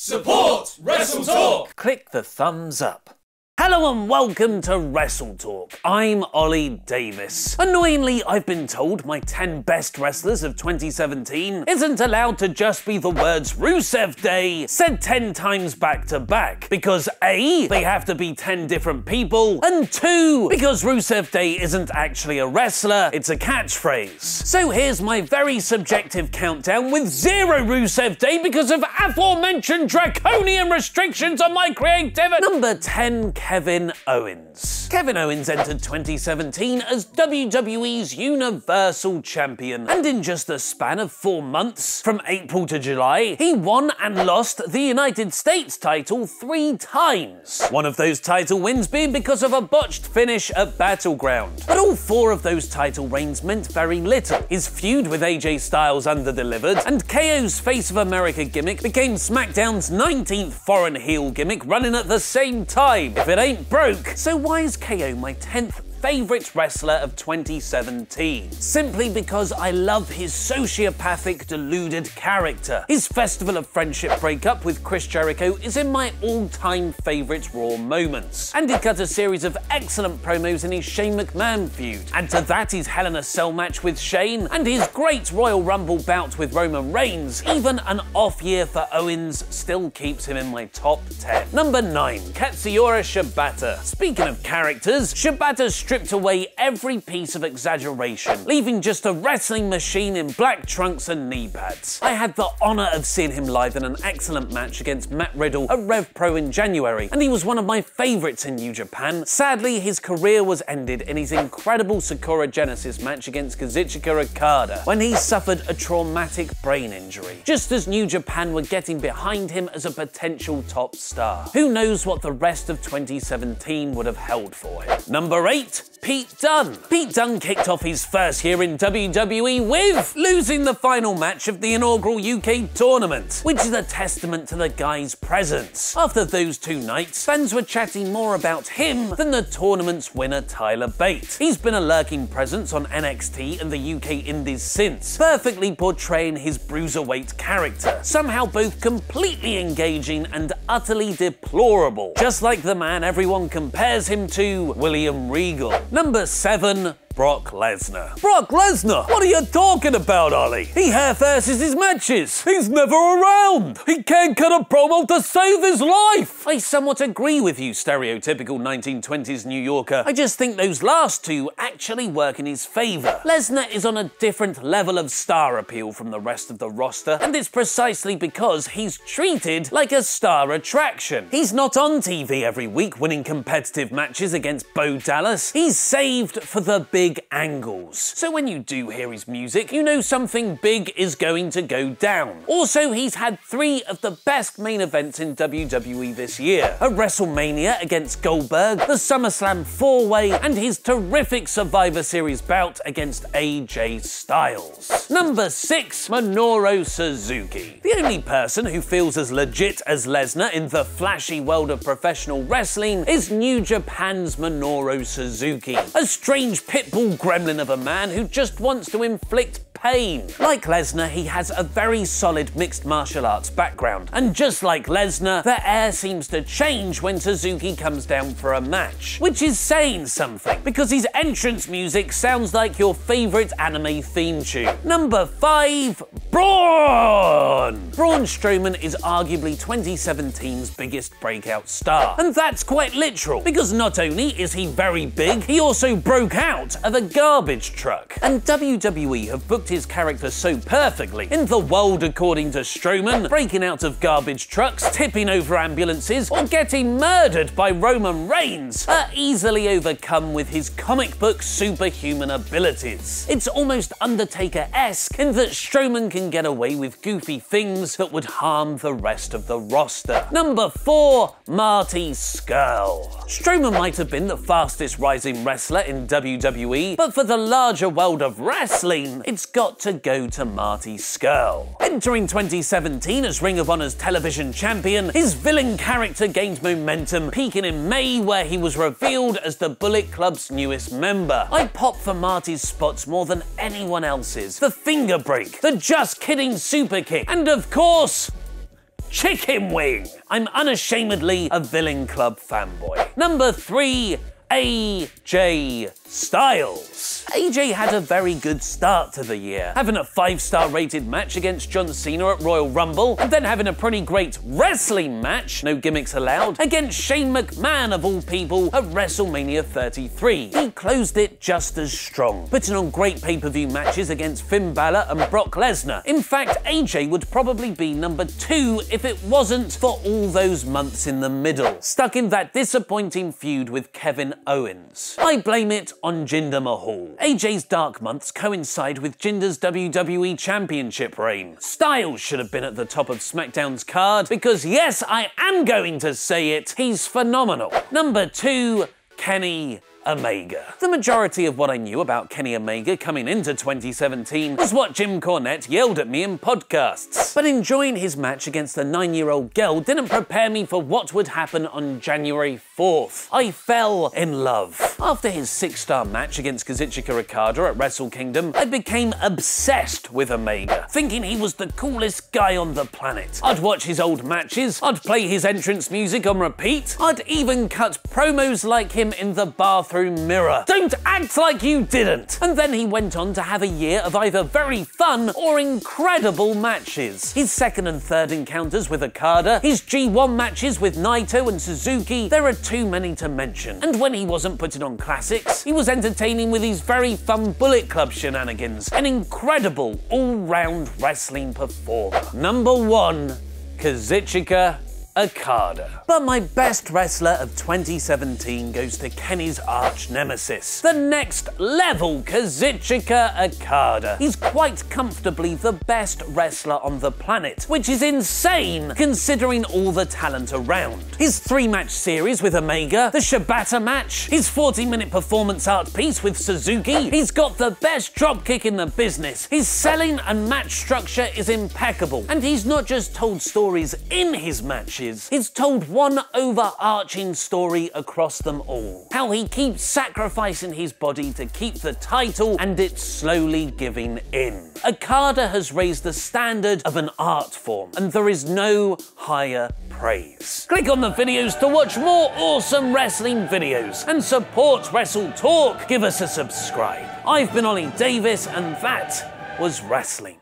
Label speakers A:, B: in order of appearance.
A: Support WrestleTalk!
B: Click the thumbs up. Hello and welcome to WrestleTalk. I'm Oli Davis. Annoyingly, I've been told my 10 best wrestlers of 2017 isn't allowed to just be the words Rusev Day said 10 times back to back. Because A, they have to be 10 different people, and 2, because Rusev Day isn't actually a wrestler, it's a catchphrase. So here's my very subjective countdown with 0 Rusev Day because of aforementioned draconian restrictions on my creativity. Number 10, Kevin Owens. Kevin Owens entered 2017 as WWE's Universal Champion, and in just a span of 4 months, from April to July, he won and lost the United States title 3 times. One of those title wins being because of a botched finish at Battleground. But all 4 of those title reigns meant very little. His feud with AJ Styles underdelivered, and KO's Face of America gimmick became SmackDown's 19th foreign heel gimmick running at the same time. If it ain't broke. So why is KO my 10th favourite wrestler of 2017? Simply because I love his sociopathic, deluded character. His Festival of Friendship breakup with Chris Jericho is in my all-time favourite Raw moments. And he cut a series of excellent promos in his Shane McMahon feud. Add to that his Hell in a Cell match with Shane, and his great Royal Rumble bout with Roman Reigns. Even an off year for Owens still keeps him in my top 10. Number 9, Katsuyori Shibata. Speaking of characters, Shibata stripped away every piece of exaggeration, leaving just a wrestling machine in black trunks and knee pads. I had the honour of seeing him live in an excellent match against Matt Riddle at Rev Pro in January, and he was one of my favourites in New Japan. Sadly, his career was ended in his incredible Sakura Genesis match against Kazuchika Okada, when he suffered a traumatic brain injury, just as New Japan were getting behind him as a potential top star. Who knows what the rest of 2017 would have held for him. Number 8, Pete Dunne. Pete Dunne kicked off his first year in WWE with losing the final match of the inaugural UK tournament, which is a testament to the guy's presence. After those 2 nights, fans were chatting more about him than the tournament's winner Tyler Bate. He's been a lurking presence on NXT and the UK Indies since, perfectly portraying his bruiserweight character, somehow both completely engaging and utterly deplorable, just like the man everyone compares him to, William Regal. Number 7, Brock Lesnar. Brock Lesnar? What are you talking about, Ollie? He half-asses his matches. He's never around. He can't cut a promo to save his life. I somewhat agree with you, stereotypical 1920s New Yorker. I just think those last 2 actually work in his favour. Lesnar is on a different level of star appeal from the rest of the roster, and it's precisely because he's treated like a star attraction. He's not on TV every week winning competitive matches against Bo Dallas. He's saved for the big angles. So when you do hear his music, you know something big is going to go down. Also, he's had 3 of the best main events in WWE this year. A WrestleMania against Goldberg, the SummerSlam 4-way, and his terrific Survivor Series bout against AJ Styles. Number 6, Minoru Suzuki. The only person who feels as legit as Lesnar in the flashy world of professional wrestling is New Japan's Minoru Suzuki. A strange pitbull gremlin of a man who just wants to inflict pain. Like Lesnar, he has a very solid mixed martial arts background, and just like Lesnar, the air seems to change when Suzuki comes down for a match, which is saying something, because his entrance music sounds like your favourite anime theme tune. Number 5, Braun! Braun Strowman is arguably 2017's biggest breakout star, and that's quite literal, because not only is he very big, he also broke out of a garbage truck. And WWE have booked his character so perfectly. In The World According to Strowman, breaking out of garbage trucks, tipping over ambulances, or getting murdered by Roman Reigns are easily overcome with his comic book superhuman abilities. It's almost Undertaker-esque in that Strowman can get away with goofy things that would harm the rest of the roster. Number 4, Marty Scurll. Strowman might have been the fastest rising wrestler in WWE, but for the larger world of wrestling, it's got to go to Marty Scurll. Entering 2017 as Ring of Honor's television champion, his villain character gained momentum, peaking in May where he was revealed as the Bullet Club's newest member. I pop for Marty's spots more than anyone else's. The finger break, the just kidding super kick, and of course, chicken wing. I'm unashamedly a Villain Club fanboy. Number 3, AJ Styles. AJ had a very good start to the year, having a 5-star rated match against John Cena at Royal Rumble, and then having a pretty great wrestling match, no gimmicks allowed, against Shane McMahon of all people at WrestleMania 33. He closed it just as strong, putting on great pay-per-view matches against Finn Balor and Brock Lesnar. In fact, AJ would probably be number 2 if it wasn't for all those months in the middle, stuck in that disappointing feud with Kevin Owens. I blame it on Jinder Mahal. AJ's dark months coincide with Jinder's WWE Championship reign. Styles should have been at the top of SmackDown's card because, yes, I am going to say it, he's phenomenal. Number 2, Kenny Omega. The majority of what I knew about Kenny Omega coming into 2017 was what Jim Cornette yelled at me in podcasts. But enjoying his match against the 9-year-old girl didn't prepare me for what would happen on January 4th. I fell in love. After his 6-star match against Kazuchika Okada at Wrestle Kingdom, I became obsessed with Omega, thinking he was the coolest guy on the planet. I'd watch his old matches, I'd play his entrance music on repeat, I'd even cut promos like him in the bathroom mirror. Don't act like you didn't! And then he went on to have a year of either very fun or incredible matches. His second and third encounters with Okada, his G1 matches with Naito and Suzuki, there are too many to mention. And when he wasn't putting on classics, he was entertaining with his very fun Bullet Club shenanigans, an incredible all-round wrestling performer. Number 1, Kazuchika Okada. But my best wrestler of 2017 goes to Kenny's arch nemesis, the next level Kazuchika Okada. He's quite comfortably the best wrestler on the planet, which is insane considering all the talent around. His 3-match series with Omega, the Shibata match, his 40-minute performance art piece with Suzuki, he's got the best dropkick in the business. His selling and match structure is impeccable, and he's not just told stories in his matches, he's told one overarching story across them all. How he keeps sacrificing his body to keep the title and it's slowly giving in. Okada has raised the standard of an art form and there is no higher praise. Click on the videos to watch more awesome wrestling videos and support WrestleTalk. Give us a subscribe. I've been Oli Davis and that was wrestling.